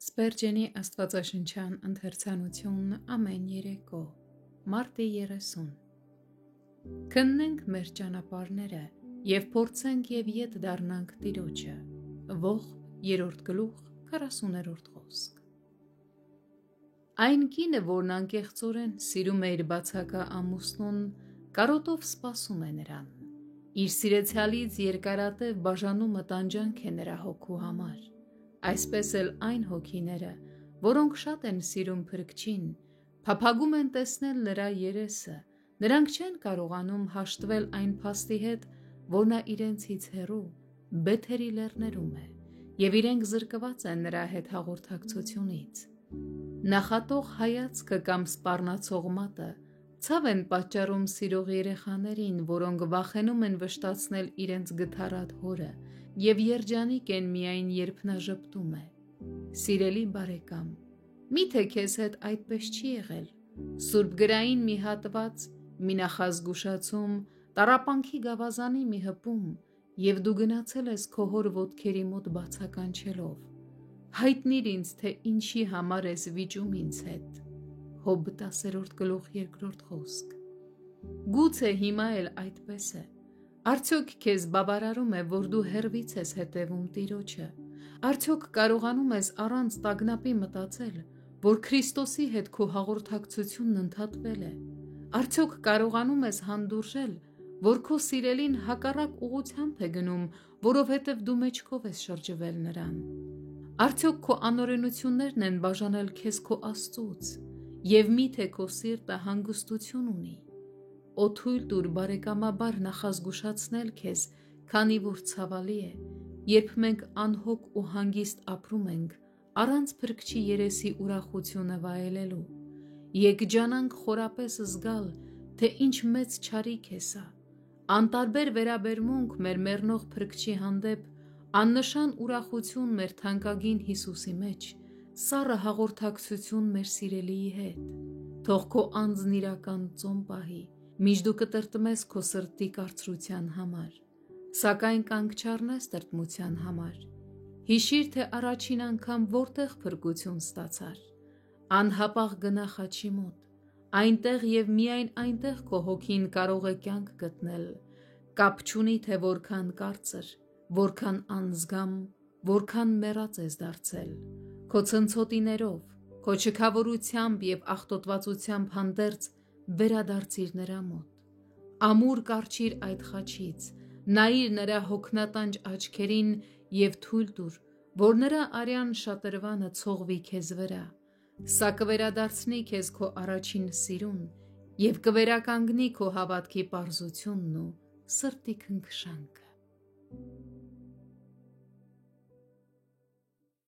Սպերջենի աստվածաշնչյան ընթերցանություն ամեն երեկո, մարտի 30։ Քննենք մեր ճանապարհները և փորձենք և ետ դառնանք Տիրոջը։ Ողբ 3 գլուխ 40-րդ խոսք։ Այն կինը, որն անկեղծորեն սիրում է իր բացակա ամուսնուն, կարոտով սպասում է նրան։ Իր սիրեցյալից երկարատև բաժանումը տանջանք է նրա հոգու համար։ Այսպես էլ այն հոգիները, որոնք շատ են սիրում Փրկչին, փափագում են տեսնել նրա երեսը, նրանք չեն կարողանում հաշտվել այն փաստի հետ, որ նա իրենցից հեռու, Բեթերի լեռներում է, և իրենք զրկված են նրա հետ հաղորդակցությունից։ Նախատող հայացքը կամ սպառնացող մատը ցավ են պատճառում սիրող երեխաներին, որոնք վախենում են վշտացնել իրենց գթառատ հորը և երջանիկ են միայն, երբ նա ժպտում է։ Սիրելի բարեկամ, միթե քեզ հետ այդպես չի եղել։ Սուրբ գրային մի հատված, մի նախազգուշացում, տառապանքի գավազանի մի հպում, և դու գնացել ես քո հոր ոտքերի մոտ բացականչելով. հայտնիր ինձ, թե ինչի համար ես վիճում ինձ հետ։ Հոբ 10-րդ խոսք։ Գուցե հիմա էլ այդպես է։ Արդյոք քեզ բավարարում է, որ դու հեռվից ես հետևում Տիրոջը։ Արդյոք կարողանում ես առանց տագնապի մտածել, որ Քրիստոսի հետ քո հաղորդակցությունն ընդհատվել է։ Արդյոք կարողանում ես հանդուրժել, որ քո սիրելին հակառակ ուղղությամբ է գնում, որովհետև դու մեջքով ես շրջվել նրան։ Արդյոք քո անօրենություններն են բաժանել քեզ քո Աստծուց, և միթե քո սիրտը հանգստություն ունի։ Օթույլ տուր բարեկամաբար նախազգուշացնել քեզ, քանի որ ցավալի է, երբ մենք անհոգ ու հանգիստ ապրում ենք, առանց Փրկչի երեսի ուրախությունը վայելելու։ Եկ ջանանք խորապես զգալ, թե ինչ մեծ չարիք է սա։ Անտարբեր վերաբերմունք մեր մեռնող Փրկչի հանդեպ, աննշան ուրախություն մեր թանկագին Հիսուսի մեջ, սառը հաղորդակցություն մեր սիրելիի հետ։ Թող քո անձն իրական ծոմ պահի, մինչ դու կտրտմես քո սրտի կարծրության համար, սակայն կանգ չառնես տրտմության համար։ Հիշիր, թե առաջին անգամ որտեղ փրկություն ստացար։ Անհապաղ գնա խաչի մոտ, այնտեղ և միայն այնտեղ քո հոգին կարող է կյանք գտնել։ Կապ չունի, թե որքան կարծր, որքան անզգամ, որքան մեռած ես դարձել։ Քո ցնցոտիներով, քո չքավորությամբ և աղտոտվածությամբ հանդերձ վերադարձիր նրա մոտ։ Ամուր կառչիր այդ խաչից, նայիր նրա հոգնատանջ աչքերին և թույլ տուր, որ նրա արյան շատրվանը ցողվի քեզ վրա։ Սա կվերադարձնի քեզ քո առաջին սիրուն և կվերականգնի քո հավատքի պարզությունն ու սրտի քնքշանքը։